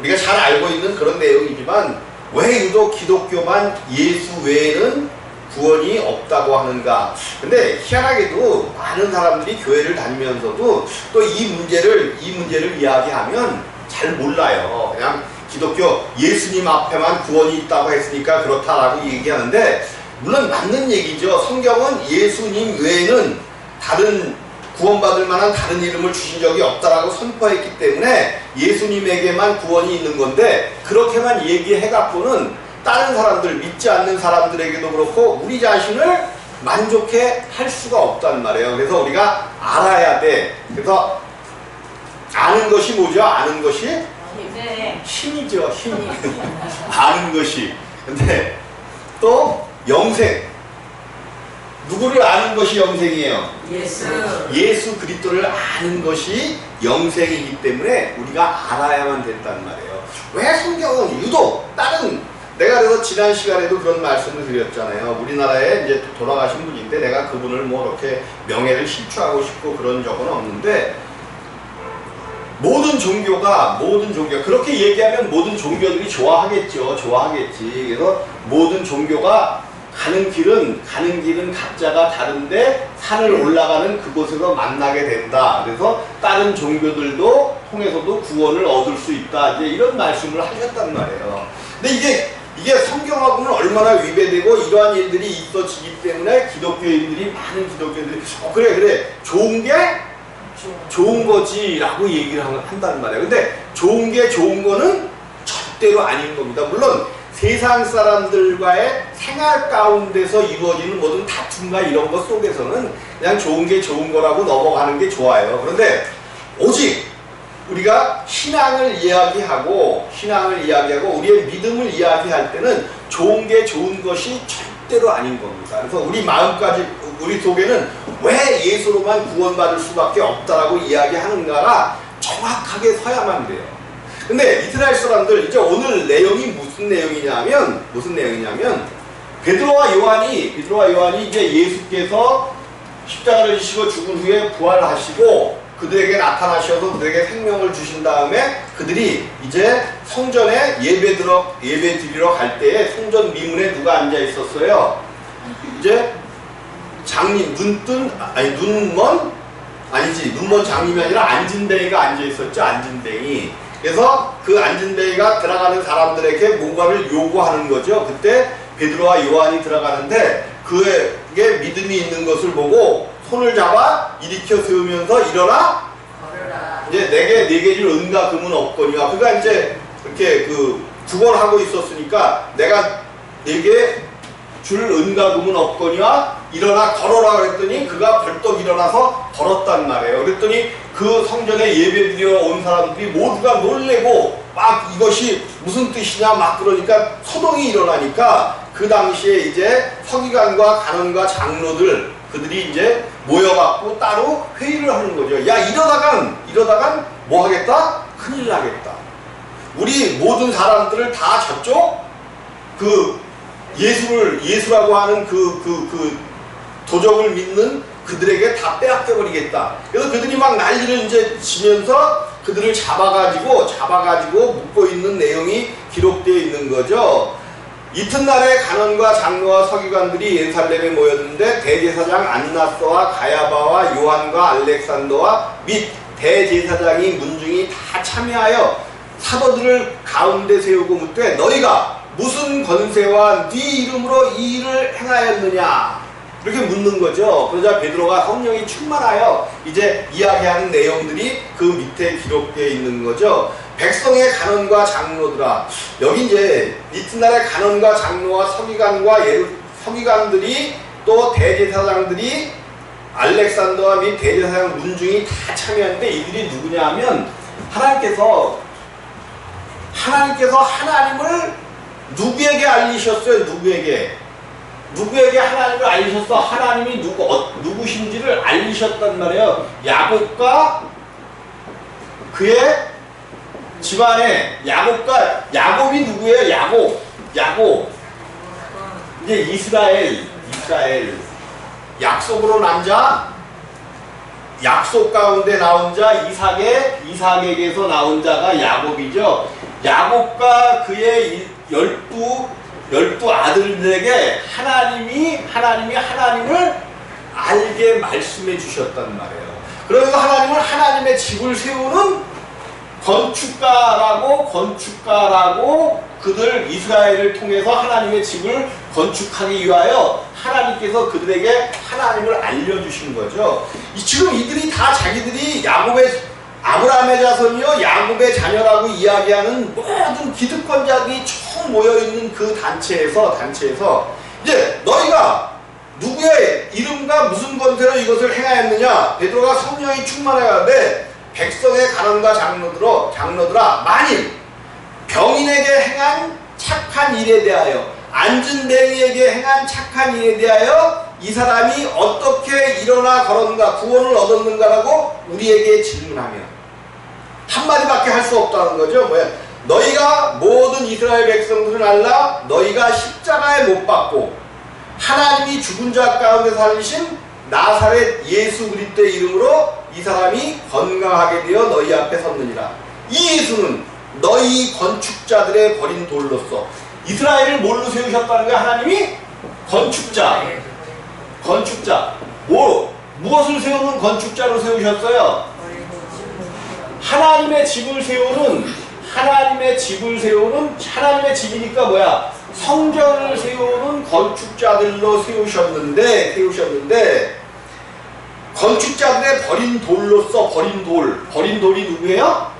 우리가 잘 알고 있는 그런 내용이지만 왜 유독 기독교만 예수 외에는 구원이 없다고 하는가? 근데 희한하게도 많은 사람들이 교회를 다니면서도 또 이 문제를 이야기하면 잘 몰라요. 그냥 기독교 예수님 앞에만 구원이 있다고 했으니까 그렇다라고 얘기하는데, 물론 맞는 얘기죠. 성경은 예수님 외에는 다른 구원받을 만한 다른 이름을 주신 적이 없다라고 선포했기 때문에 예수님에게만 구원이 있는 건데, 그렇게만 얘기해갖고는 다른 사람들, 믿지 않는 사람들에게도 그렇고 우리 자신을 만족해 할 수가 없단 말이에요. 그래서 우리가 알아야 돼. 그래서 아는 것이 뭐죠? 아는 것이 힘이죠. 힘. 아는 것이. 근데 또 영생. 누구를 아는 것이 영생이에요? 예수 그리스도를 아는 것이 영생이기 때문에 우리가 알아야만 된단 말이에요. 왜 성경은 유독 다른, 내가 그래서 지난 시간에도 그런 말씀을 드렸잖아요. 우리나라에 이제 돌아가신 분인데 내가 그분을 뭐 이렇게 명예를 실추하고 싶고 그런 적은 없는데, 모든 종교가 그렇게 얘기하면 모든 종교들이 좋아하겠죠. 좋아하겠지. 그래서 모든 종교가 가는 길은 각자가 다른데 산을 올라가는 그곳에서 만나게 된다. 그래서 다른 종교들도 통해서도 구원을 얻을 수 있다. 이제 이런 말씀을 하셨단 말이에요. 근데 이게 성경하고는 얼마나 위배되고 이러한 일들이 있어지기 때문에 많은 기독교인들이 그래 좋은 게 좋은 거지 라고 얘기를 한단 말이에요. 근데 좋은 게 좋은 거는 절대로 아닌 겁니다. 물론 세상 사람들과의 생활 가운데서 이루어지는 모든 다툼과 이런 것 속에서는 그냥 좋은 게 좋은 거라고 넘어가는 게 좋아요. 그런데 오직 우리가 신앙을 이야기하고 우리의 믿음을 이야기할 때는 좋은 게 좋은 것이 절대로 아닌 겁니다. 그래서 우리 속에는 왜 예수로만 구원받을 수밖에 없다라고 이야기하는가가 정확하게 서야만 돼요. 근데 이스라엘 사람들, 이제 오늘 내용이 무슨 내용이냐면 베드로와 요한이 이제 예수께서 십자가를 지시고 죽은 후에 부활하시고 그들에게 나타나셔서 그들에게 생명을 주신 다음에 그들이 이제 성전에 예배 드리러 갈 때에 성전 미문에 누가 앉아 있었어요? 이제 장님, 눈먼 장님이 아니라 안진뱅이가 앉아 있었죠. 안진뱅이. 그래서 그 안진뱅이가 들어가는 사람들에게 뭔가를 요구하는 거죠. 그때 베드로와 요한이 들어가는데 그에게 믿음이 있는 것을 보고 손을 잡아 일으켜 세우면서 일어나 이제 내게 줄 은과 금은 없거니와, 그가 이제 이렇게 구걸하고 있었으니까 내가 내게 줄 은과 금은 없거니와 일어나 걸어라 그랬더니 그가 벌떡 일어나서 걸었단 말이에요. 그랬더니 그 성전에 예배드리러 온 사람들이 모두가 놀래고 막 이것이 무슨 뜻이냐 막 그러니까 소동이 일어나니까 그 당시에 이제 서기관과 간원과 장로들 그들이 이제 모여갖고 따로 회의를 하는 거죠. 야, 이러다간 뭐 하겠다? 큰일 나겠다. 우리 모든 사람들을 다 저쪽 예수라고 하는 도적을 믿는 그들에게 다 빼앗겨버리겠다. 그래서 그들이 막 난리를 이제 치면서 그들을 잡아가지고 묶고 있는 내용이 기록되어 있는 거죠. 이튿날에 간원과 장로와 서기관들이 예루살렘에 모였는데 대제사장 안나스와 가야바와 요한과 알렉산더와 및 대제사장이 문중이 다 참여하여 사도들을 가운데 세우고 묻되 너희가 무슨 권세와 네 이름으로 이 일을 행하였느냐 이렇게 묻는 거죠. 그러자 베드로가 성령이 충만하여 이제 이야기하는 내용들이 그 밑에 기록되어 있는 거죠. 백성의 간원과 장로들아, 여기 이제 이튿날에 간원과 장로와 서기관들이 또 대제사장들이 알렉산더와 및 대제사장 문중이 다 참여하는데 이들이 누구냐 하면 하나님께서 하나님을 누구에게 알리셨어요? 누구에게 하나님을 알리셨어? 하나님이 누구신지를 알리셨단 말이에요. 야곱과 그의 집안에 야곱이 누구예요? 야곱 이제 이스라엘 약속으로 난 자, 약속 가운데 나온 자 이삭에게서 나온 자가 야곱이죠. 야곱과 그의 열두 아들들에게 하나님을 알게 말씀해 주셨단 말이에요. 그러면서 하나님은 하나님의 집을 세우는 건축가라고 그들 이스라엘을 통해서 하나님의 집을 건축하기 위하여 하나님께서 그들에게 하나님을 알려주신 거죠. 지금 이들이 다 자기들이 아브라함의 자손이요 야곱의 자녀라고 이야기하는 모든 기득권자들이 총 모여있는 그 단체에서 이제 너희가 누구의 이름과 무슨 권세로 이것을 행하였느냐. 베드로가 성령이 충만하여가되 백성의 가론과 장로들아 만일 병인에게 행한 착한 일에 대하여 앉은 뱅이에게 행한 착한 일에 대하여 이 사람이 어떻게 일어나 걸었는가 구원을 얻었는가라고 우리에게 질문하며 한마디밖에 할 수 없다는 거죠. 뭐야? 너희가 모든 이스라엘 백성들은 알라 너희가 십자가에 못 박고 하나님이 죽은 자 가운데 살리신 나사렛 예수 그리스도의 이름으로 이 사람이 건강하게 되어 너희 앞에 섰느니라. 이 예수는 너희 건축자들의 버린 돌로서 이스라엘을 뭘로 세우셨다는 거야? 하나님이 건축자. 무엇을 세우는 건축자로 세우셨어요? 하나님의 집을 세우는 하나님의 집이니까 뭐야? 성전을 세우는 건축자들로 세우셨는데 건축자들의 버린 돌로서 버린 돌이 누구예요?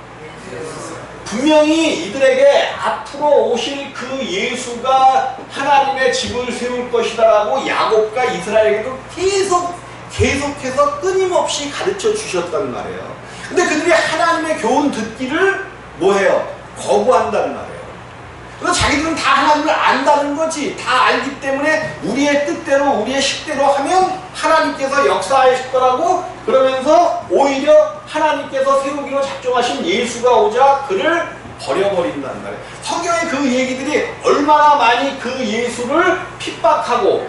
분명히 이들에게 앞으로 오실 그 예수가 하나님의 집을 세울 것이다라고 야곱과 이스라엘에게도 계속해서 끊임없이 가르쳐 주셨단 말이에요. 근데 그들이 하나님의 교훈 듣기를 뭐해요? 거부한단 말이에요. 그래서 자기들은 다 하나님을 안다는 거지. 다 알기 때문에 우리의 뜻대로 우리의 식대로 하면 하나님께서 역사하실 거라고 그러면서 오히려 하나님께서 세우기로 작정하신 예수가 오자 그를 버려버린단 말이에요. 성경의 그 얘기들이 얼마나 많이 그 예수를 핍박하고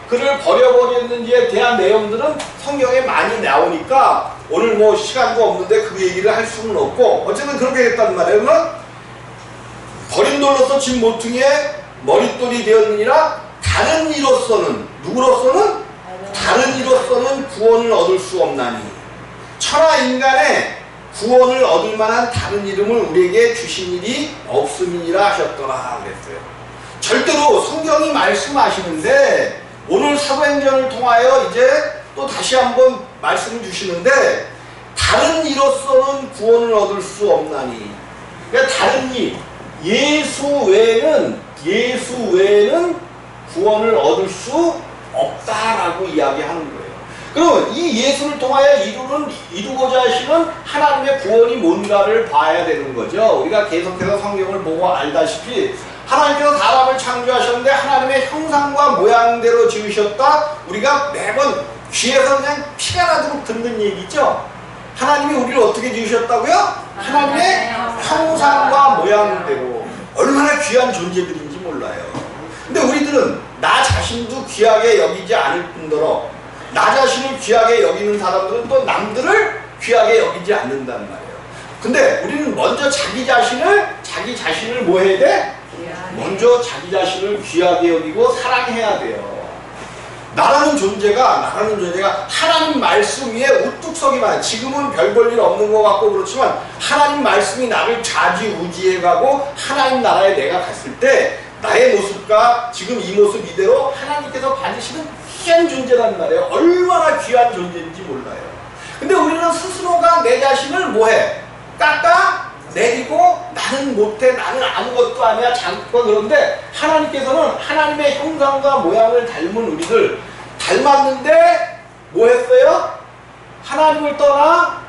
그를 버려버렸는지에 대한 내용들은 성경에 많이 나오니까 오늘 뭐 시간도 없는데 그 얘기를 할 수는 없고 어쨌든 그렇게 됐단 말이에요. 그러면 버린 돌로서 진 모퉁이에 머릿돌이 되었느니라. 다른 이로서는 누구로서는? 다른 이로서는 구원을 얻을 수 없나니 천하 인간의 구원을 얻을 만한 다른 이름을 우리에게 주신 일이 없음이니라 하셨더라 그랬어요. 절대로 성경이 말씀하시는데 오늘 사도행전을 통하여 이제 또 다시 한번 말씀을 주시는데 다른 이로서는 구원을 얻을 수 없나니 그러니까 다른 이 예수 외에는 구원을 얻을 수 없다라고 이야기하는 거예요. 그럼 이 예수를 통하여 이루고자 하시는 하나님의 구원이 뭔가를 봐야 되는 거죠. 우리가 계속해서 성경을 보고 알다시피 하나님께서 사람을 창조하셨는데 하나님의 형상과 모양대로 지으셨다. 우리가 매번 귀에서 그냥 피가 나도록 듣는 얘기죠. 하나님이 우리를 어떻게 지으셨다고요? 하나님의 형상과 모양대로. 얼마나 귀한 존재들인지 몰라요. 근데 우리들은 나 자신도 귀하게 여기지 않을 뿐더러 나 자신을 귀하게 여기는 사람들은 또 남들을 귀하게 여기지 않는단 말이에요. 근데 우리는 먼저 자기 자신을 뭐 해야 돼? 먼저 자기 자신을 귀하게 여기고 사랑해야 돼요. 나라는 존재가 하나님 말씀 위에 우뚝 서기만 지금은 별 볼 일 없는 것 같고 그렇지만 하나님 말씀이 나를 좌지우지해가고 하나님 나라에 내가 갔을 때 나의 모습과 지금 이 모습 이대로 하나님께서 받으시는 귀한 존재란 말이에요. 얼마나 귀한 존재인지 몰라요. 근데 우리는 스스로가 내 자신을 뭐해? 깎아내리고 나는 못해, 나는 아무것도 아니야, 작고. 그런데 하나님께서는 하나님의 형상과 모양을 닮은 우리들 닮았는데 뭐 했어요? 하나님을 떠나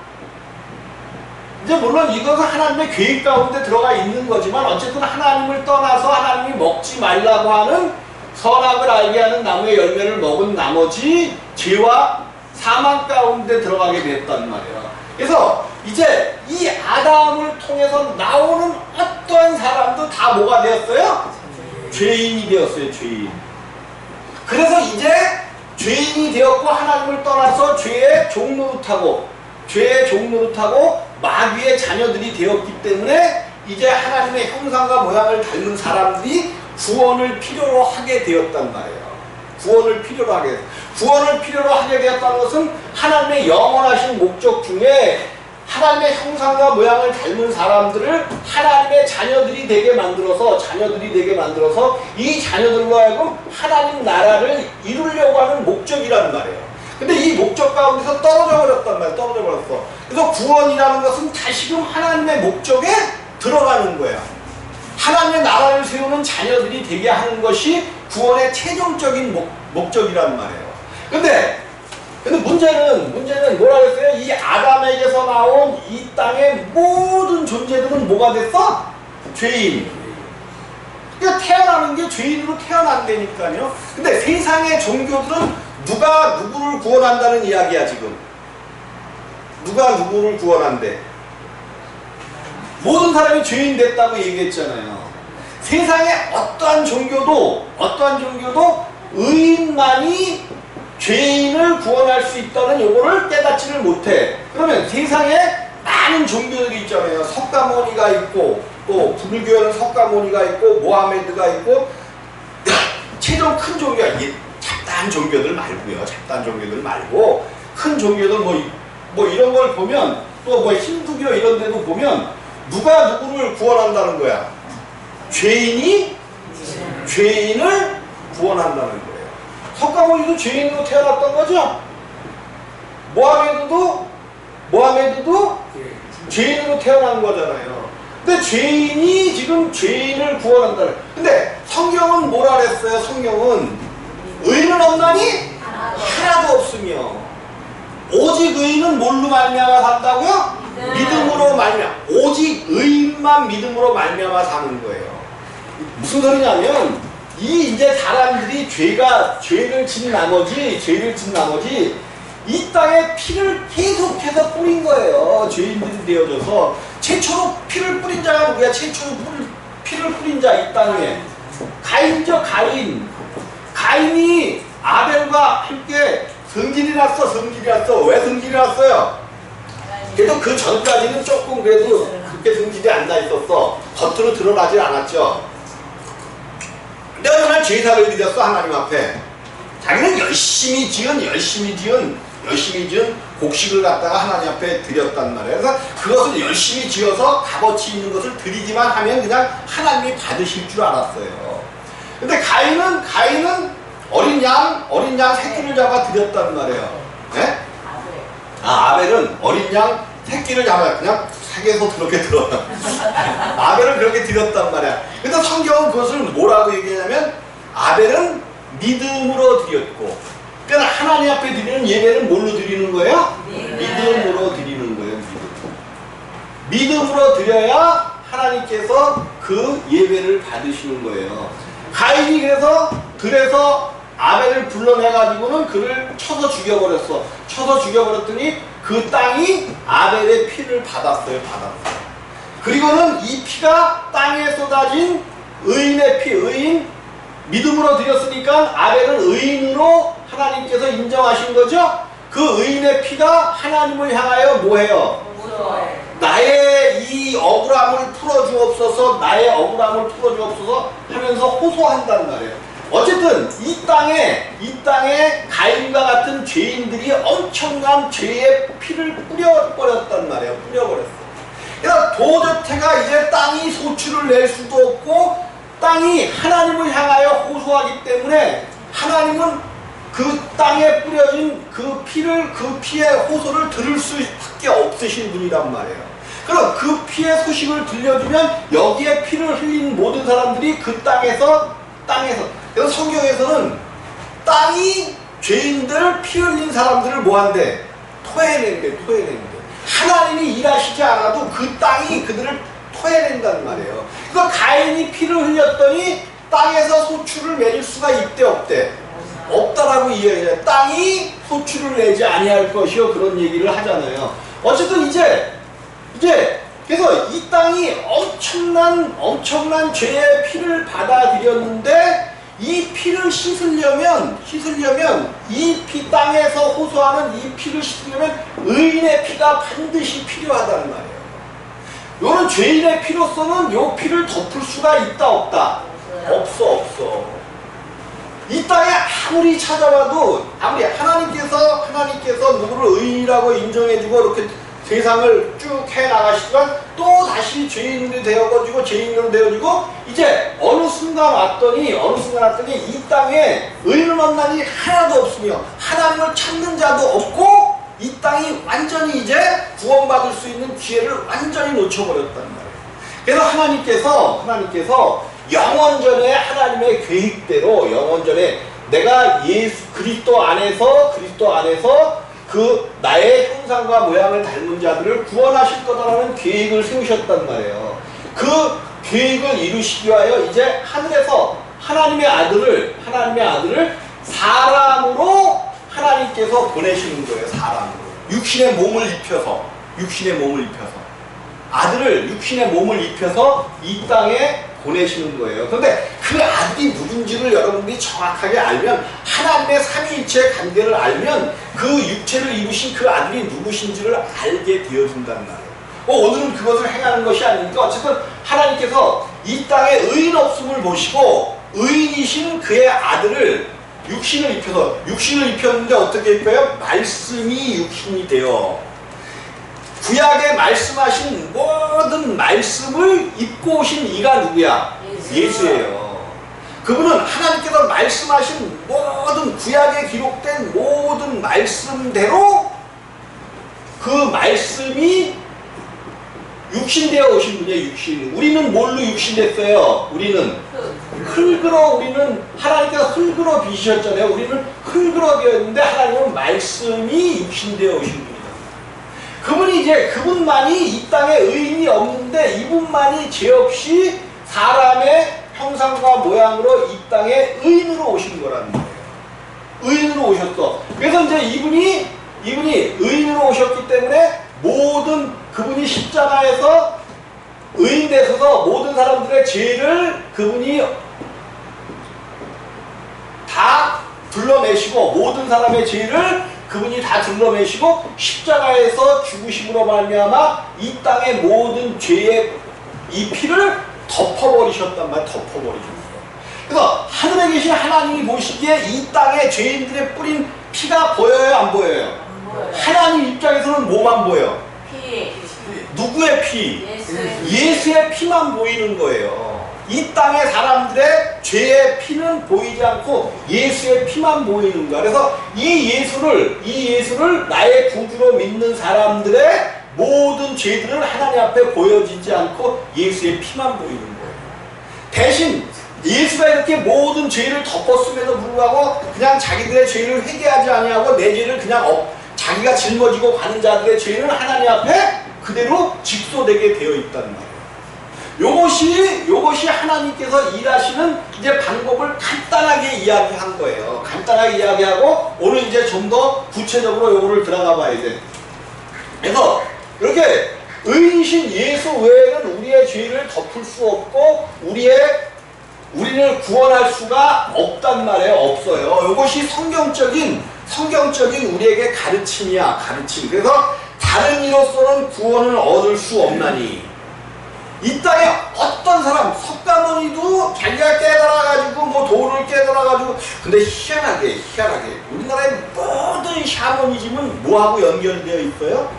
이제 물론 이것은 하나님의 계획 가운데 들어가 있는 거지만 어쨌든 하나님을 떠나서 하나님이 먹지 말라고 하는 선악을 알게 하는 나무의 열매를 먹은 나머지 죄와 사망 가운데 들어가게 됐단 말이에요. 그래서 이제 이 아담을 통해서 나오는 어떤 사람도 다 뭐가 되었어요? 죄인이 되었어요. 죄인. 그래서 이제 죄인이 되었고 하나님을 떠나서 죄의 종노릇하고 마귀의 자녀들이 되었기 때문에 이제 하나님의 형상과 모양을 닮은 사람들이 구원을 필요로 하게 되었단 말이에요. 구원을 필요로 하게 되었다는 것은 하나님의 영원하신 목적 중에 하나님의 형상과 모양을 닮은 사람들을 하나님의 자녀들이 되게 만들어서 이 자녀들로 하여금 하나님 나라를 이루려고 하는 목적이라는 말이에요. 근데 이 목적 가운데서 떨어져 버렸단 말이에요. 떨어져 버렸어. 그래서 구원이라는 것은 다시금 하나님의 목적에 들어가는 거야. 하나님의 나라를 세우는 자녀들이 되게 하는 것이 구원의 최종적인 목적이란 말이에요. 근데 문제는 뭐라 그랬어요? 이 아담에게서 나온 이 땅의 모든 존재들은 뭐가 됐어? 죄인. 그러니까 태어나는 게 죄인으로 태어난다니까요. 근데 세상의 종교들은 누가 누구를 구원한다는 이야기야 지금. 누가 누구를 구원한대? 모든 사람이 죄인 됐다고 얘기했잖아요. 세상의 어떠한 종교도 의인만이 죄인을 구원할 수 있다는 요거를 깨닫지를 못해. 그러면 세상에 많은 종교들이 있잖아요. 석가모니가 있고, 또 불교는 석가모니가 있고, 모하메드가 있고, 최종 큰 종교가 이게 잡다한 종교들 말고 큰 종교들 뭐 이런 걸 보면, 또 뭐 힌두교 이런 데도 보면 누가 누구를 구원한다는 거야? 죄인을 구원한다는 거예요. 석가모니도 죄인으로 태어났던 거죠? 모하메드도 죄인으로 태어난 거잖아요. 근데 죄인이 지금 죄인을 구원한다는. 근데 성경은 뭐라 그랬어요? 성경은 의인은 없나니? 하나도 없으며 오직 의인은 뭘로 말미암아 산다고요? 믿음으로 말미암아. 오직 의인만 믿음으로 말미암아 사는 거예요. 무슨 소리냐면 이제 사람들이 죄를 진 나머지 이 땅에 피를 계속해서 뿌린 거예요. 죄인들이 되어져서 최초로 피를 뿌린 자가 누구야? 최초로 피를 뿌린 자 이 땅에 가인이죠. 가인이 아벨과 함께 성질이 났어. 왜 성질이 났어요? 그래도 그 전까지는 조금 그래도 그렇게 성질이 안 나 있었어. 겉으로 드러나지 않았죠. 근데 어느 날 제사를 드렸어. 하나님 앞에. 자기는 열심히 지은 곡식을 갖다가 하나님 앞에 드렸단 말이에요. 그래서 그것을 열심히 지어서 값어치 있는 것을 드리기만 하면 그냥 하나님이 받으실 줄 알았어요. 근데 가인은 어린 양 새끼를 잡아 드렸단 말이에요. 네? 아벨은 어린 양 새끼를 잡아 그냥 사계에서 그렇게 들어. 아벨은 그렇게 드렸단 말이야. 근데 성경은 그것을 뭐라고 얘기하냐면 아벨은 믿음으로 드렸고, 그러니까 하나님 앞에 드리는 예배는 뭘로 드리는 거예요? 믿음으로 드리는 거예요. 믿음으로 드려야 하나님께서 그 예배를 받으시는 거예요. 가인이 그래서 아벨을 불러내가지고는 그를 쳐서 죽여버렸어. 쳐서 죽여버렸더니 그 땅이 아벨의 피를 받았어요. 그리고는 이 피가 땅에 쏟아진 의인의 피, 믿음으로 드렸으니까 아벨은 의인으로 하나님께서 인정하신 거죠. 그 의인의 피가 하나님을 향하여 뭐해요? 나의 이 억울함을 풀어주옵소서 하면서 호소한단 말이에요. 어쨌든 이 땅에 가인과 같은 죄인들이 엄청난 죄의 피를 뿌려버렸단 말이에요. 그래서 도저태가 이제 땅이 소출을 낼 수도 없고 땅이 하나님을 향하여 호소하기 때문에 하나님은 그 땅에 뿌려진 그 피의 호소를 들을 수밖에 없으신 분이란 말이에요. 그럼 그 피의 소식을 들려주면 여기에 피를 흘린 모든 사람들이 그 땅에서 그래서 성경에서는 땅이 죄인들 피 흘린 사람들을 뭐한대? 토해낸대. 하나님이 일하시지 않아도 그 땅이 그들을 토해낸단 말이에요. 그래서 가인이 피를 흘렸더니 땅에서 소출을 내릴 수가 있대 없대? 없다라고 이야기해요. 땅이 소출을 내지 아니할 것이요, 그런 얘기를 하잖아요. 어쨌든 이제 그래서 이 땅이 엄청난 죄의 피를 받아들였는데 이 피를 씻으려면 이 피 땅에서 호소하는 이 피를 씻으려면 의인의 피가 반드시 필요하다는 말이에요. 요런 죄인의 피로서는 요 피를 덮을 수가 있다 없다? 없어. 이 땅에 아무리 찾아봐도 아무리 하나님께서 누구를 의인이라고 인정해주고 이렇게 세상을 쭉 해나가시지만 또 다시 죄인이 되어가지고 죄인으로 되어지고 이제 어느 순간 왔더니 이 땅에 의인을 만나니 하나도 없으며 하나님을 찾는 자도 없고 이 땅이 완전히 이제 구원받을 수 있는 기회를 완전히 놓쳐버렸단 말이에요. 그래서 하나님께서 영원전에 하나님의 계획대로 영원전에 내가 예수 그리스도 안에서 그 나의 형상과 모양을 닮은 자들을 구원하실 거다라는 계획을 세우셨단 말이에요. 그 계획을 이루시기 위하여 이제 하늘에서 하나님의 아들을 사람으로 하나님께서 보내시는 거예요. 사람으로 육신의 몸을 입혀서 아들을 육신의 몸을 입혀서 이 땅에 보내시는 거예요. 그런데 그 아들이 누군지를 여러분들이 정확하게 알면 하나님의 삼위일체의 관계를 알면 그 육체를 입으신 그 아들이 누구신지를 알게 되어준단 말이에요. 오늘은 그것을 행하는 것이 아니니까 어쨌든 하나님께서 이 땅에 의인 없음을 보시고 의인이신 그의 아들을 육신을 입혔는데 어떻게 입혀요? 말씀이 육신이 되어 구약에 말씀하신 모든 말씀을 입고 오신 이가 누구야? 예수예요. 그분은 하나님께서 말씀하신 모든 구약에 기록된 모든 말씀대로 그 말씀이 육신되어 오신 분이에요. 육신. 우리는 뭘로 육신됐어요? 우리는 흙으로 하나님께서 흙으로 빚으셨잖아요. 우리는 흙으로 되었는데 하나님은 말씀이 육신되어 오신 분이에요. 그분만이 이 땅에 의인이 없는데 이분만이 죄 없이 사람의 형상과 모양으로 이 땅에 의인으로 오신 거라는 거예요. 의인으로 오셨어. 그래서 이제 이분이 의인으로 오셨기 때문에 그분이 십자가에서 의인 되셔서 모든 사람들의 죄를 그분이 다 둘러내시고 모든 사람의 죄를 그분이 다 둘러내시고 십자가에서 죽으심으로 말미암아 이 땅의 모든 죄의 이 피를 덮어버리셨단 말이에요. 덮어버리셨어요. 그래서 하늘에 계신 하나님이 보시기에 이 땅의 죄인들의 뿌린 피가 보여요? 안 보여요? 안 보여요. 하나님 입장에서는 뭐만 보여? 피. 누구의 피? 예수의 피만 보이는 거예요. 이 땅의 사람들의 죄의 피는 보이지 않고 예수의 피만 보이는 거야. 그래서 이 예수를 나의 구주로 믿는 사람들의 모든 죄들은 하나님 앞에 보여지지 않고 예수의 피만 보이는 거예요. 대신 예수가 이렇게 모든 죄를 덮었음에도 불구하고 그냥 자기들의 죄를 회개하지 아니하고 내 죄를 그냥 자기가 짊어지고 가는 자들의 죄는 하나님 앞에 그대로 직소되게 되어 있다는 거예요. 요것이 하나님께서 일하시는 이제 방법을 간단하게 이야기한 거예요. 간단하게 이야기하고 오늘 이제 좀 더 구체적으로 요거를 들어가 봐야 돼. 그래서 이렇게 의인이신 예수 외에는 우리의 죄를 덮을 수 없고 우리를 구원할 수가 없단 말이에요. 없어요. 이것이 성경적인 우리에게 가르침이야. 가르침. 그래서 다른 이로서는 구원을 얻을 수 없나니 이 땅에 어떤 사람 석가모니도 자기가 깨달아가지고 뭐 도를 깨달아가지고 근데 희한하게 우리나라의 모든 샤머니즘은 뭐하고 연결되어 있어요?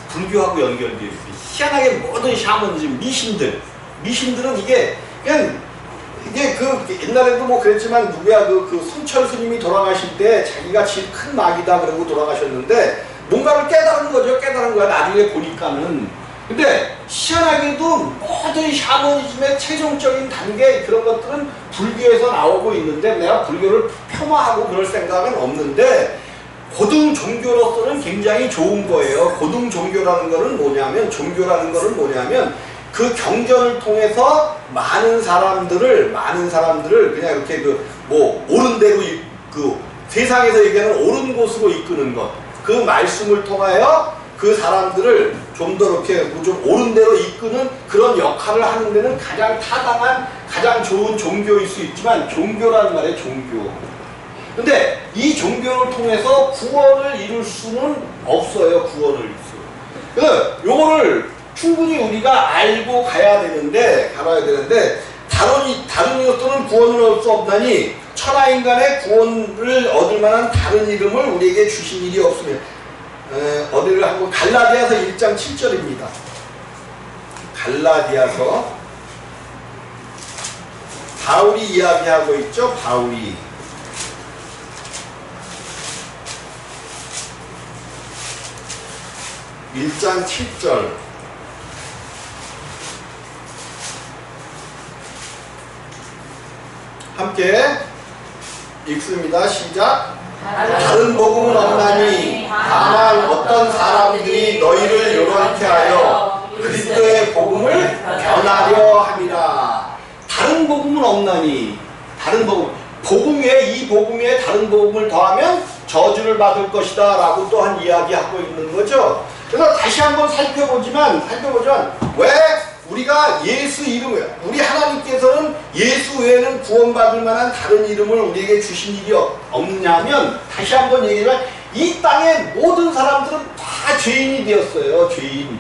불교하고 연결되어 있어요. 희한하게 모든 샤머니즘 미신들은 이게 그 옛날에도 뭐 그랬지만 누구야 그 순철 스님이 돌아가실 때 자기가 제일 큰 막이다 그러고 돌아가셨는데 뭔가를 깨달은 거야 나중에 보니까는. 근데 희한하게도 모든 샤머니즘의 최종적인 단계 그런 것들은 불교에서 나오고 있는데 내가 불교를 폄하하고 그럴 생각은 없는데 고등 종교로서는 굉장히 좋은 거예요. 고등 종교라는 거는 뭐냐면 그 경전을 통해서 많은 사람들을 그냥 이렇게 옳은 대로 세상에서 얘기하는 옳은 곳으로 이끄는 것. 그 말씀을 통하여 그 사람들을 좀 더 이렇게 좀 옳은 대로 이끄는 그런 역할을 하는 데는 가장 타당한 가장 좋은 종교일 수 있지만 종교라는 말이에요. 종교. 근데 이 종교를 통해서 구원을 이룰 수는 없어요. 구원을 이룰 수. 그래서 요거를 충분히 우리가 알고 가야 되는데 다른 이로서는 구원을 얻을 수 없나니 천하 인간의 구원을 얻을 만한 다른 이름을 우리에게 주신 일이 없으며 어디를 한번 갈라디아서 1장 7절입니다. 갈라디아서 바울이 이야기하고 있죠. 바울이 1장 7절 함께 읽습니다. 시작. 다른 복음은 없나니 다만 어떤 사람들이 너희를 요렇게 하여 그리스도의 복음을 변하려 함이라. 다른 복음은 없나니 다른 복음 외에 이 복음 외에 다른 복음을 더하면 저주를 받을 것이다 라고 또한 이야기하고 있는 거죠. 그래서 다시 한번 살펴보지만 왜 우리가 예수 이름을 우리 하나님께서는 예수 외에는 구원받을 만한 다른 이름을 우리에게 주신 일이 없냐면 다시 한번 얘기하면 이 땅의 모든 사람들은 다 죄인이 되었어요. 죄인.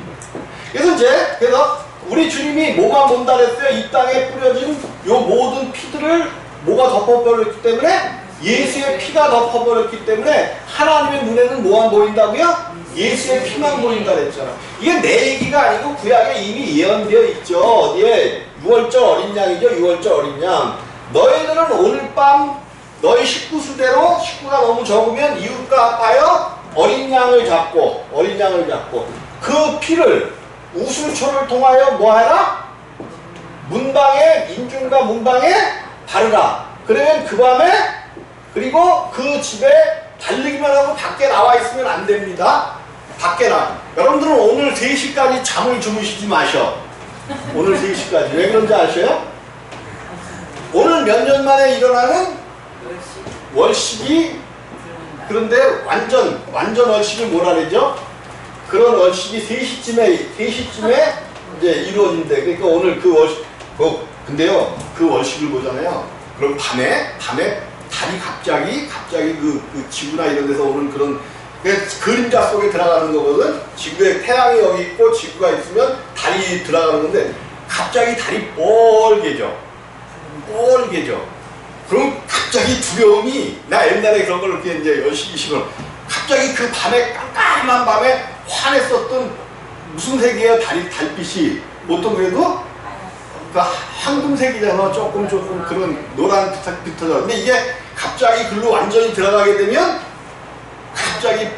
그래서 우리 주님이 뭐가 뭔다 그랬어요? 이 땅에 뿌려진 요 모든 피들을 뭐가 덮어버렸기 때문에 예수의 피가 덮어버렸기 때문에 하나님의 눈에는 뭐만 보인다고요? 예수의 피만 보인다 그랬잖아. 이게 내 얘기가 아니고 구약에 이미 예언되어 있죠. 어디에? 6월절 어린 양이죠. 6월절 어린 양. 너희들은 오늘 밤 너희 식구수대로 식구가 너무 적으면 이웃과 합하여 어린 양을 잡고 그 피를 우슬초를 통하여 뭐하라? 문방에 인중과 문방에 바르라. 그러면 그 밤에 그리고 그 집에 달리기만 하고 밖에 나와 있으면 안 됩니다. 밖에 여러분들은 오늘 3시까지 잠을 주무시지 마셔. 오늘 3시까지. 왜 그런지 아셔요? 오늘 몇 년 만에 일어나는 월식이 그런데 완전 월식을 뭐라 그러죠? 그런 월식이 3시쯤에 이제 이루어진대. 그러니까 오늘 그 월식 근데요 그 월식을 보잖아요. 그럼 밤에 달이 갑자기 그 지구나 이런 데서 오는 그런 그림자 속에 들어가는 거거든. 지구에 태양이 여기 있고 지구가 있으면 달이 들어가는 건데 갑자기 달이 뻘개져. 그럼 갑자기 두려움이 나 옛날에 그런 걸 이렇게 이제 열심히 갑자기 그 밤에 깜깜한 밤에 환했었던 무슨 색이에요? 달빛이 보통 그래도 그 황금색이잖아. 조금 그런 노란 빛터져. 근데 이게 갑자기 글로 완전히 들어가게 되면 갑자기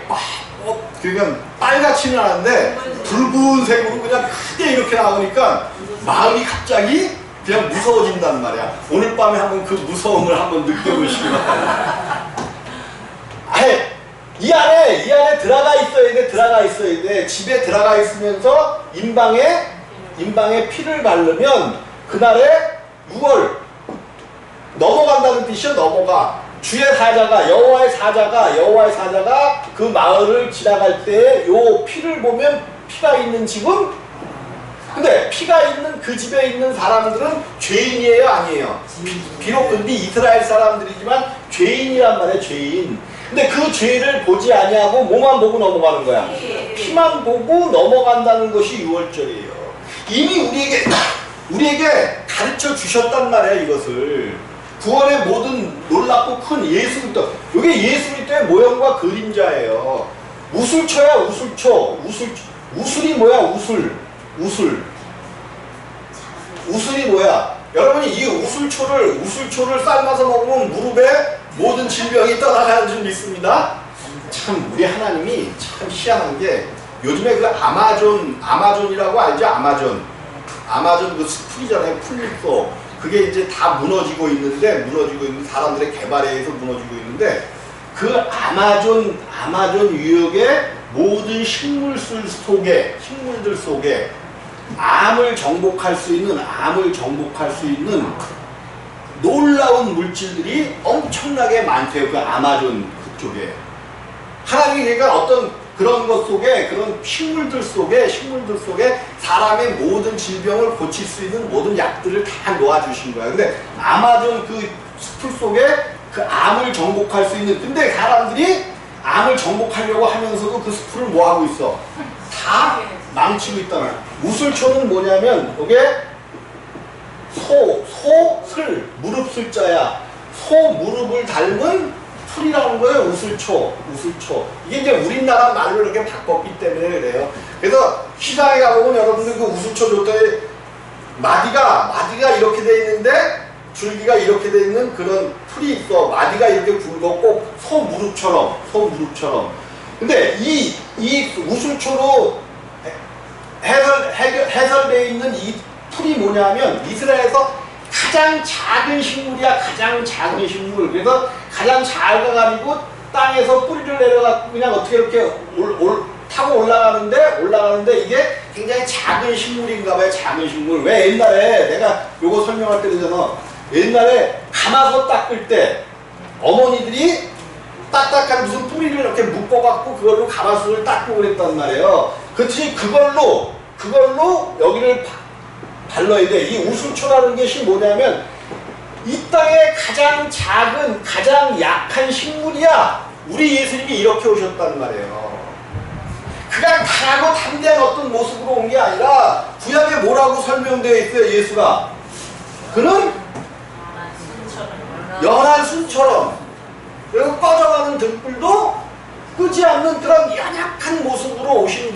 그러니까 빨갛지는 않은데 붉은색으로 그냥 크게 이렇게 나오니까 마음이 갑자기 그냥 무서워진단 말이야. 오늘 밤에 한번 그 무서움을 한번 느껴보시기 바랍니다. 이 안에 들어가 있어야 돼. 집에 들어가 있으면서 인방에 피를 바르면 그날에 6월 넘어간다는 뜻이요. 넘어가. 주의 사자가 여호와의 사자가 그 마을을 지나갈 때 요 피를 보면 피가 있는 집은 근데 피가 있는 그 집에 있는 사람들은 죄인이에요, 아니에요? 비록 근데 이스라엘 사람들이지만 죄인이란 말이에요, 죄인. 근데 그 죄를 보지 아니하고 뭐만 보고 넘어가는 거야? 피만 보고 넘어간다는 것이 6월절이에요. 이미 우리에게 가르쳐 주셨단 말이야, 이것을. 구원의 모든 놀랍고 큰 예수 그리스도. 이게 예수 그리스도의 모형과 그림자예요. 우슬초야, 우슬초. 우슬이 뭐야, 우슬이 뭐야? 여러분이 이 우슬초를 삶아서 먹으면 무릎에 모든 질병이 떠나가는 줄 믿습니다. 참 우리 하나님이 참 희한한 게 요즘에 그 아마존이라고 알죠? 아마존 그 숲이잖아요. 풀잎소. 그게 이제 다 무너지고 있는 사람들의 개발에 의해서 무너지고 있는데 그 아마존 유역의 모든 식물들 속에 암을 정복할 수 있는 놀라운 물질들이 엄청나게 많대요. 그 아마존 그쪽에. 하나님이 그러니까 어떤 그런 것 속에, 그런 식물들 속에 사람의 모든 질병을 고칠 수 있는 모든 약들을 다 놓아주신 거야. 근데 아마존 그 숲을 속에 그 암을 정복할 수 있는, 근데 사람들이 암을 정복하려고 하면서도 그 숲을 뭐 하고 있어? 다 망치고 있다는 거예요. 우슬초는 뭐냐면 이게 소슬 무릎 슬자야. 소 무릎을 닮은 풀이라는 거예요. 우슬초. 이게 이제 우리나라 말로 이렇게 바꿨기 때문에 그래요. 그래서 시장에 가보면 여러분들 그 우슬초 줬더니 마디가 이렇게 돼 있는데 줄기가 이렇게 돼 있는 그런 풀이 있어. 마디가 이렇게 굵고 꼭 소 무릎처럼. 근데 이 우슬초로 해설되어 있는 이 풀이 뭐냐면 이스라엘에서 가장 작은 식물이야. 가장 작은 식물. 그래서 가장 작아가지고 땅에서 뿌리를 내려갖고 그냥 어떻게 이렇게 타고 올라가는데 이게 굉장히 작은 식물인가 봐요. 작은 식물. 왜 옛날에 내가 요거 설명할 때 그러잖아. 옛날에 가마솥 닦을 때 어머니들이 딱딱한 무슨 뿌리를 이렇게 묶어갖고 그걸로 가마솥을 닦고 그랬단 말이에요. 그치? 그걸로 여기를 발라야 돼. 이 우슬초라는 것이 뭐냐면 이 땅에 가장 작은, 가장 약한 식물이야. 우리 예수님이 이렇게 오셨단 말이에요. 그냥 강하고 담대한 어떤 모습으로 온 게 아니라 구약에 뭐라고 설명되어 있어요, 예수가? 그는 연한 순처럼 그리고 꺼져가는 등불도 끄지 않는 그런 연약한 모습으로 오신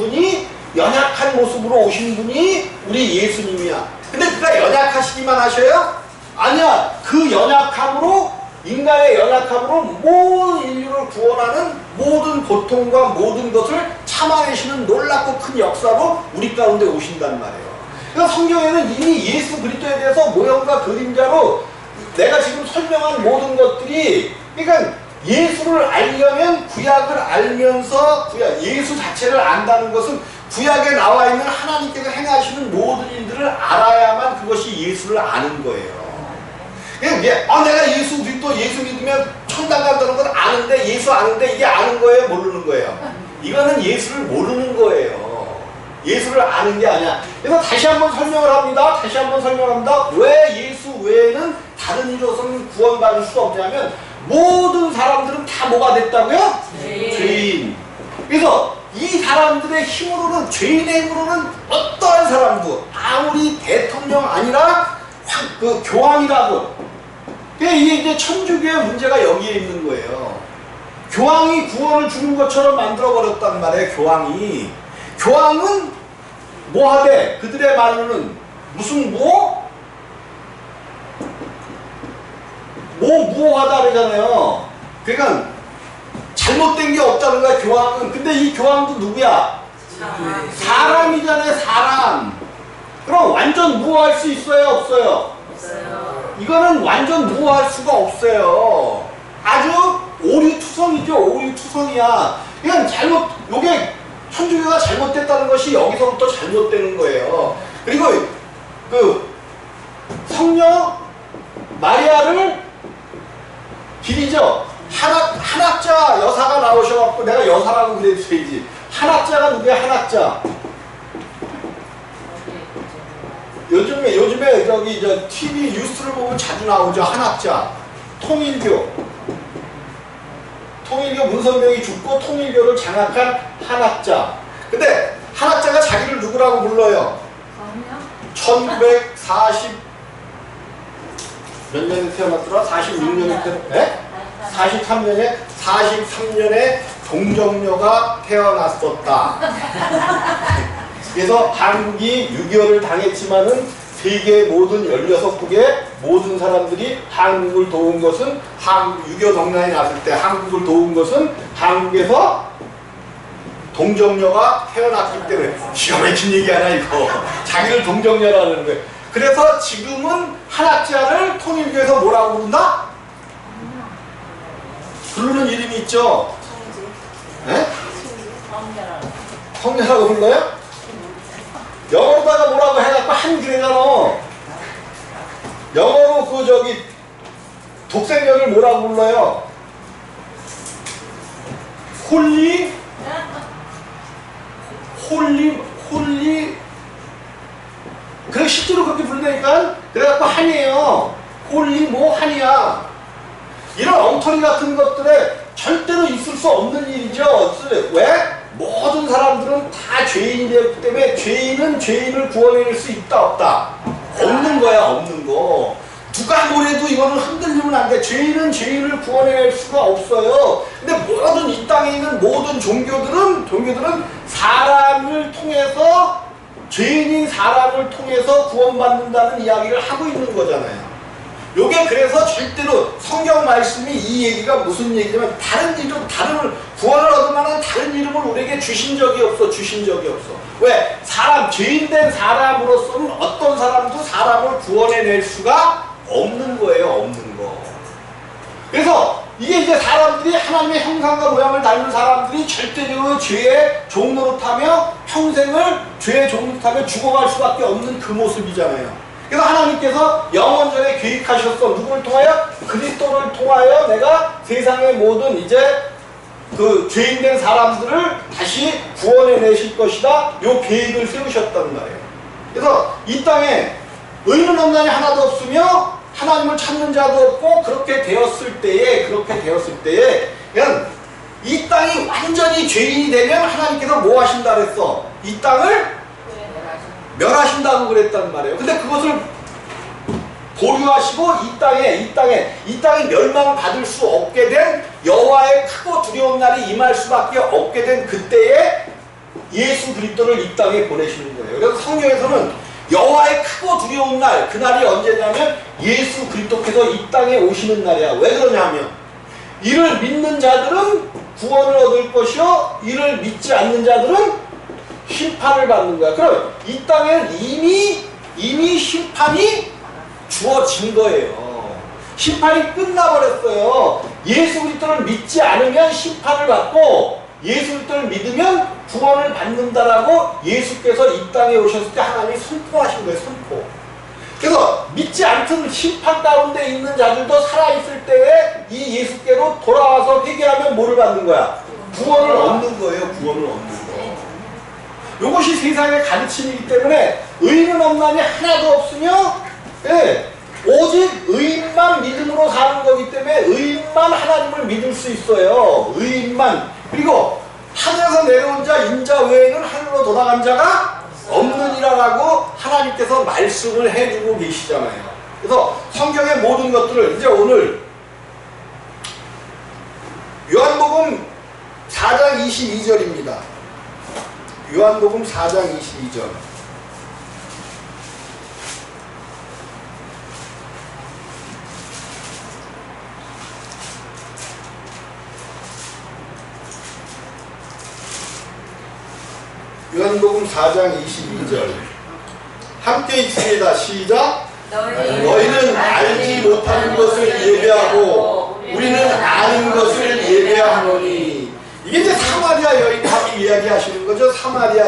분이 우리 예수님이야. 근데 그가 연약하시기만 하셔요? 아니야. 그 연약함으로, 인간의 연약함으로 모든 인류를 구원하는 모든 고통과 모든 것을 참아내시는 놀랍고 큰 역사로 우리 가운데 오신단 말이에요. 그러니까 성경에는 이미 예수 그리스도에 대해서 모형과 그림자로 내가 지금 설명한 모든 것들이, 그러니까 예수를 알려면 구약을 알면서 예수 자체를 안다는 것은 구약에 나와 있는 하나님께서 행하시는 모든 일들을 알아야만 그것이 예수를 아는 거예요. 그냥 내가 예수 믿으면 천당 간다는 건 아는데, 예수 아는데 이게 아는 거예요? 모르는 거예요? 이거는 예수를 모르는 거예요. 예수를 아는 게 아니야. 그래서 다시 한번 설명을 합니다. 왜 예수 외에는 다른 이로서는 구원받을 수가 없냐면 모든 사람들은 다 뭐가 됐다고요? 죄인. 그래서 이 사람들의 힘으로는, 죄인의 힘으로는 어떠한 사람도 아무리 대통령 아니라 그 교황이라도, 이게 이제 천주교의 문제가 여기에 있는 거예요. 교황이 구원을 주는 것처럼 만들어버렸단 말이에요. 교황은 뭐 하대? 그들의 말로는 무슨 무호하다 그러잖아요. 그러니까 잘못된 게 없다는 거야, 교황은. 근데 이 교황도 누구야? 사람이잖아요, 사람. 그럼 완전 무호할 수 있어요, 없어요? 없어요. 이거는 완전 무호할 수가 없어요. 아주 오류투성이죠, 오류투성이야. 그냥 요게 천주교가 잘못됐다는 것이 여기서부터 잘못되는 거예요. 그리고 그 성녀 마리아를 기리죠. 한학자 여사가 나오셔갖고, 내가 여사라고 그랬어야지. 한학자가 누구야, 한학자? 요즘에 TV 뉴스를 보면 자주 나오죠. 한학자. 통일교 문선명이 죽고 통일교를 장악한 한학자. 근데 한학자가 자기를 누구라고 불러요? 1940 몇 년에 태어났더라? 46년에 태어났네? 43년에 동정녀가 태어났었다. 그래서 한국이 6.25를 당했지만은 세계 모든 16국의 모든 사람들이 한국을 도운 것은, 6.25 동란이 났을 때 한국을 도운 것은 한국에서 동정녀가 태어났기 때문에. 기가 막힌 얘기 하나 이거. 자기를 동정녀라는 거예요. 그래서 지금은 한학자를 통일교에서 뭐라고 부른다? 부르는 이름이 있죠? 네? 성녀라고 불러요? 영어로다가 뭐라고 해갖고 한글이잖아. 영어로 독생녀를 뭐라고 불러요? 홀리 그래, 실제로 그렇게 부른다니까. 그래갖고 한이에요. 한이야. 이런 엉터리 같은 것들에 절대로 있을 수 없는 일이죠. 왜? 모든 사람들은 다 죄인이 되었기 때문에 죄인은 죄인을 구원해낼 수 있다 없다? 없는 거야, 없는 거. 누가 뭐래도 이거는 흔들리면 안 돼. 죄인은 죄인을 구원해낼 수가 없어요. 근데 모든 이 땅에 있는 모든 종교들은 사람을 통해서, 죄인인 사람을 통해서 구원받는다는 이야기를 하고 있는 거잖아요. 요게 그래서 절대로 성경 말씀이 이 얘기가 무슨 얘기냐면 다른 구원을 얻을 만한 다른 이름을 우리에게 주신 적이 없어. 왜? 죄인된 사람으로서는 어떤 사람도 사람을 구원해낼 수가 없는 거예요, 없는 거. 그래서 이게 이제 사람들이 하나님의 형상과 모양을 닮은 사람들이 절대적으로 죄의 종노릇하며 평생을 죄의 종노릇하며 죽어갈 수밖에 없는 그 모습이잖아요. 그래서 하나님께서 영원전에 계획하셨어. 누구를 통하여? 그리스도를 통하여 내가 세상의 모든 이제 그 죄인된 사람들을 다시 구원해내실 것이다. 요 계획을 세우셨단 말이에요. 그래서 이 땅에 의인은 없나니 하나도 없으며 하나님을 찾는 자도 없고 그렇게 되었을 때에 그냥 이 땅이 완전히 죄인이 되면 하나님께서 뭐 하신다 그랬어? 이 땅을 멸하신다고 그랬단 말이에요. 근데 그것을 보류하시고 이 땅에 멸망을 받을 수 없게 된 여호와의 크고 두려운 날이 임할 수밖에 없게 된 그때에 예수 그리스도를 이 땅에 보내시는 거예요. 그래서 성경에서는 여호와의 크고 두려운 날, 그날이 언제냐면 예수 그리스도께서 이 땅에 오시는 날이야. 왜 그러냐면 이를 믿는 자들은 구원을 얻을 것이요 이를 믿지 않는 자들은 심판을 받는 거야. 그럼 이 땅에는 이미 심판이 주어진 거예요. 심판이 끝나버렸어요. 예수 그리스도를 믿지 않으면 심판을 받고 예수 그리스도를 믿으면 구원을 받는다라고 예수께서 이 땅에 오셨을 때 하나님이 선포하신 거예요. 선포. 그래서 믿지 않든 심판 가운데 있는 자들도 살아있을 때에 이 예수께로 돌아와서 회개하면 뭐를 받는 거야? 구원을 얻는 거예요. 구원을 얻는 거. 이것이 세상의 가르침이기 때문에 의인은 없나니 하나도 없으며 오직 의인만 믿음으로 사는 거기 때문에 의인만 하나님을 믿을 수 있어요. 의인만. 그리고 하늘에서 내려온 자 인자 외에는 하늘로 돌아간 자가 없느니라라고 하나님께서 말씀을 해주고 계시잖아요. 그래서 성경의 모든 것들을 이제 오늘 요한복음 4장 22절입니다. 요한복음 4장 22절. 요한복음 4장 22절. 함께 읽습니다. 시작. 너희는 알지 못하는 것을 예배하고 우리는 아는 것을 예배하노니. 이게 이제 사마리아 여인하고 이야기하시는 거죠. 사마리아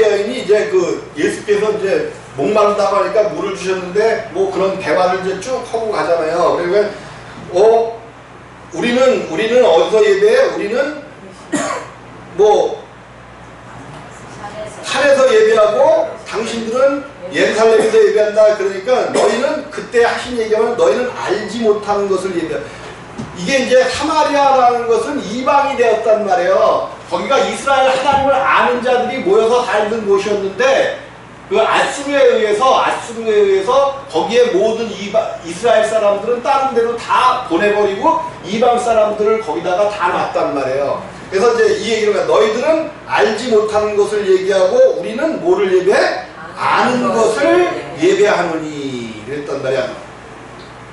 여인이 이제 그 예수께서 이제 목마르다고 하니까 물을 주셨는데 뭐 그런 대화를 이제 쭉 하고 가잖아요. 그러니까 우리는 어디서 예배해? 우리는 뭐 산에서 예배하고 당신들은 예루살렘에서 예배한다. 그러니까 너희는 그때 하신 얘기하면 너희는 알지 못하는 것을 예배한다. 이게 이제 사마리아라는 것은 이방이 되었단 말이에요. 거기가 이스라엘 하나님을 아는 자들이 모여서 살던 곳이었는데 그 아수르에 의해서 거기에 모든 이스라엘 사람들은 다른 데로 다 보내버리고 이방 사람들을 거기다가 다 놨단 말이에요. 그래서 이제 이 얘기를 하면 너희들은 알지 못하는 것을 얘기하고 우리는 뭐를 예배해? 아는 것을 예배하노니 그랬단 말이야.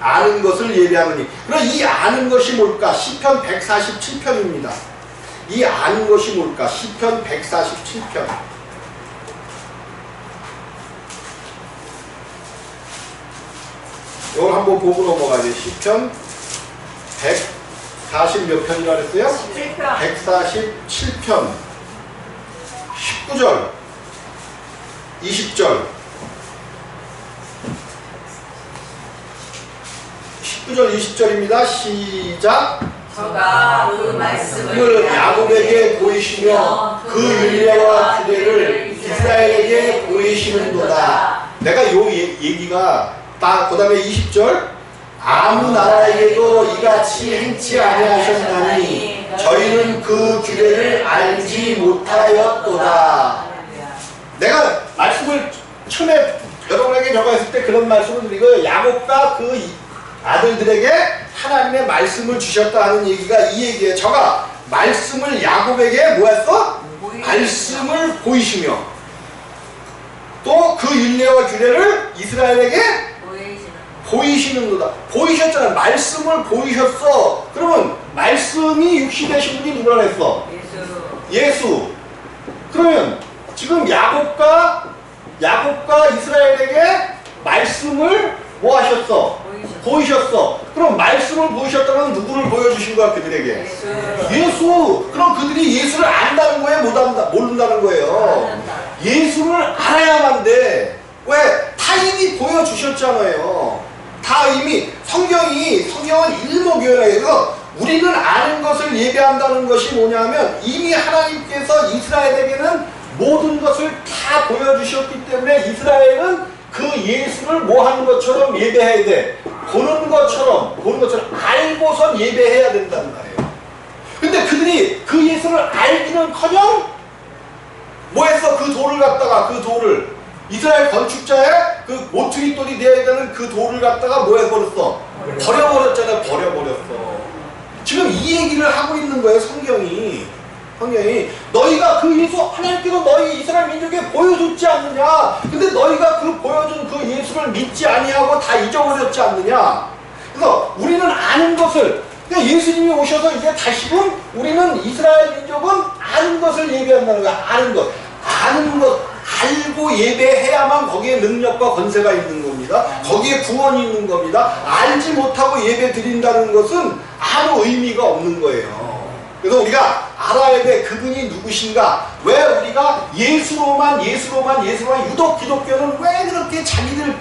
아는 것을 예배하노니. 그럼 이 아는 것이 뭘까? 시편 147편입니다. 이 아는 것이 뭘까? 시편 147편. 이걸 한번 보고 넘어가야 돼. 시편 140 몇 편이라 그랬어요? 147편 19절 20절 19절 20절입니다. 시작. 저가 그 말씀을 야곱에게 보이시며 그 윤례와 규례를 이스라엘에게 보이시는도다. 내가 요 얘기가 그 다음에 20절 아무 나라에게도 이같이 행치 아니하셨나니 저희는 그 규례를 알지 못하였도다. 내가 말씀을 처음에 여러분에게 적어했을 때 그런 말씀을 드리고, 야곱과 그 아들들에게 하나님의 말씀을 주셨다 하는 얘기가 이 얘기예요. 저가 말씀을 야곱에게 뭐 했어? 말씀을 보이시며, 또 그 율례와 규례를 이스라엘에게 보이시는도다. 보이셨잖아. 말씀을 보이셨어. 그러면 말씀이 육시 되신 분이 누구라 했어? 예수. 그러면 지금 야곱과 이스라엘에게 말씀을 뭐 하셨어? 보이셨어. 그럼 말씀을 보이셨다면 누구를 보여주신 거야 그들에게? 예수. 그럼 그들이 예수를 안다는 거예요? 모른다는 거예요? 예수를 알아야만 돼. 왜? 다 이미 보여주셨잖아요. 다 이미 성경은 일목요연해서 우리는 아는 것을 예배한다는 것이 뭐냐면, 이미 하나님께서 이스라엘에게는 모든 것을 다 보여주셨기 때문에 이스라엘은 그 예수를 뭐 하는 것처럼 예배해야 돼. 보는 것처럼 알고선 예배해야 된다는 말이에요. 근데 그들이 그 예수를 알기는커녕 뭐 했어? 그 돌을 이스라엘 건축자의 그 모퉁이 돌이 되어야 되는 그 돌을 갖다가 뭐 해버렸어? 버려버렸잖아요. 버려버렸어. 지금 이 얘기를 하고 있는 거예요. 성경이 너희가 그 예수, 하나님께서 너희 이스라엘 민족에 보여줬지 않느냐. 근데 너희가 그 보여준 그 예수를 믿지 아니하고 다 잊어버렸지 않느냐. 그래서 우리는 아는 것을, 그러니까 예수님이 오셔서 이제 다시금 우리는 이스라엘 민족은 아는 것을 예배한다는 거야. 아는 것 알고 예배해야만 거기에 능력과 권세가 있는 겁니다. 거기에 구원이 있는 겁니다. 알지 못하고 예배 드린다는 것은 아무 의미가 없는 거예요. 그래서 우리가 알아야 돼. 그분이 누구신가? 왜 우리가 예수로만 유독 기독교는 왜 그렇게 자기들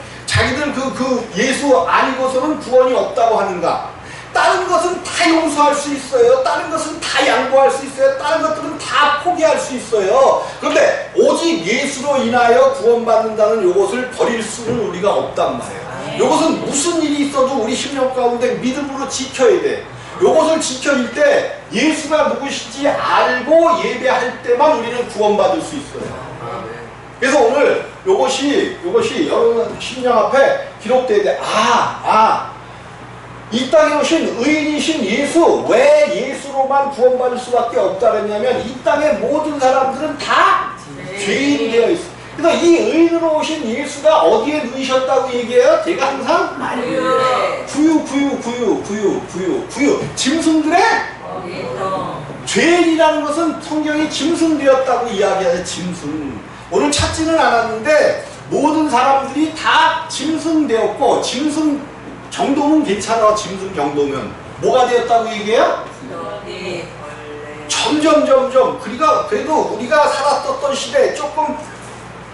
그 예수 아니고서는 구원이 없다고 하는가? 다른 것은 다 용서할 수 있어요. 다른 것은 다 양보할 수 있어요. 다른 것들은 다 포기할 수 있어요. 그런데 오직 예수로 인하여 구원받는다는 요것을 버릴 수는 우리가 없단 말이에요. 요것은 무슨 일이 있어도 우리 심령 가운데 믿음으로 지켜야 돼. 요것을 지켜질 때 예수가 누구신지 알고 예배할 때만 우리는 구원받을 수 있어요. 그래서 오늘 요것이 여러분 심령 앞에 기록돼야 돼. 이 땅에 오신 의인이신 예수, 왜 예수로만 구원받을 수밖에 없다 그랬냐면, 이 땅의 모든 사람들은 다 죄인이 되어 있어. 그래서 이 의인으로 오신 예수가 어디에 누이셨다고 얘기해요? 제가 항상 구유 짐승들의 죄인이라는 것은 성경이 짐승되었다고 이야기하죠. 짐승. 오늘 찾지는 않았는데 모든 사람들이 다 짐승되었고, 짐승 정도는 괜찮아. 짐승 정도면 뭐가 되었다고 얘기해요? 점점 그래도 우리가 살았었던 시대에 조금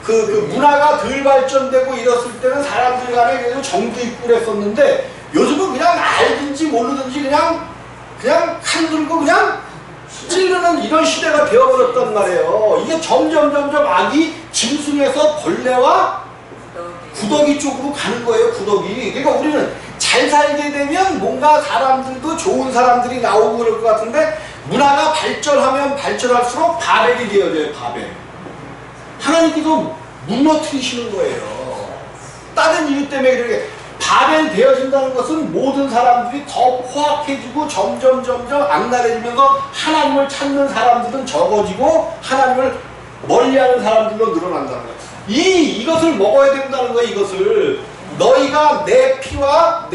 그 문화가 덜 발전되고 이랬을 때는 사람들 간에 그래도 정도 있고 그랬었는데, 요즘은 그냥 알든지 모르든지 그냥 칼 들고 그냥 찌르는 이런 시대가 되어버렸단 말이에요. 이게 점점 악이 짐승에서 벌레와 구더기 쪽으로 가는 거예요. 구더기. 그러니까 우리는 잘 살게 되면 뭔가 사람들도 좋은 사람들이 나오고 그럴 것 같은데, 문화가 발전하면 발전할수록 바벨이 되어져요. 바벨. 하나님께서 무너뜨리시는 거예요. 다른 이유 때문에 그렇게 바벨 되어진다는 것은 모든 사람들이 더 포악해지고 점점 악랄해지면서 하나님을 찾는 사람들은 적어지고 하나님을 멀리하는 사람들로 늘어난다는 거예요. 이것을 먹어야 된다는 거예요. 이것을 너희가 내 피와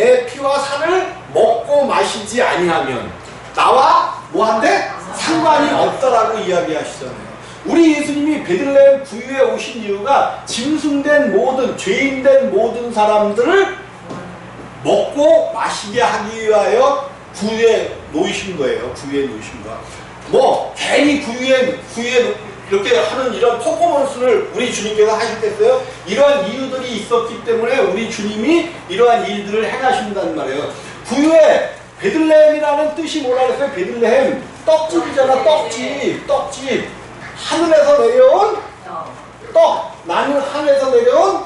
살을 먹고 마시지 아니하면 나와 뭐한데? 상관이 없다라고 이야기하시잖아요. 우리 예수님이 베들레헴 구유에 오신 이유가 짐승된 모든, 죄인된 모든 사람들을 먹고 마시게 하기 위하여 구유에 놓이신 거예요. 구유에 놓이신 거야. 뭐 괜히 구유에 이렇게 하는 이런 퍼포먼스를 우리 주님께서 하셨겠어요? 이러한 이유들이 있었기 때문에 우리 주님이 이러한 일들을 행하신다는 말이에요. 구유에 베들레헴이라는 뜻이 뭐라 그랬어요? 베들레헴 떡집이잖아. 떡집. 하늘에서 내려온 떡. 나는 하늘에서 내려온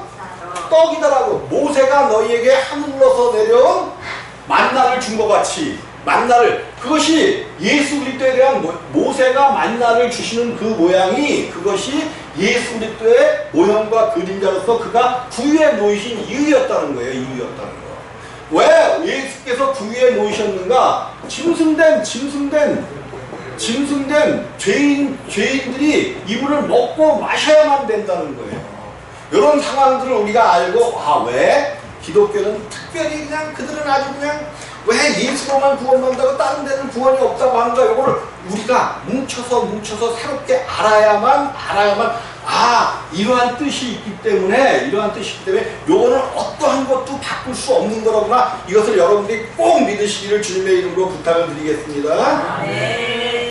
떡이더라고. 모세가 너희에게 하늘로서 내려온 만나를 준 것 같이 만나를, 그것이 예수 그리스도에 대한 모세가 만나를 주시는 그 모양이, 그것이 예수 그리스도의 모형과 그림자로서 그가 구유에 놓이신 이유였다는 거예요. 이유였다는 거. 왜 예수께서 구유에 놓이셨는가? 짐승된 죄인들이 이분을 먹고 마셔야만 된다는 거예요. 이런 상황들을 우리가 알고, 왜 기독교는 특별히 그냥 그들은 아주 그냥 왜 예수로만 구원받는다고 다른 데는 구원이 없다고 하는가? 이거를 우리가 뭉쳐서 새롭게 알아야만 이러한 뜻이 있기 때문에 요거는 어떠한 것도 바꿀 수 없는 거로구나. 이것을 여러분들이 꼭 믿으시기를 주님의 이름으로 부탁을 드리겠습니다. 네.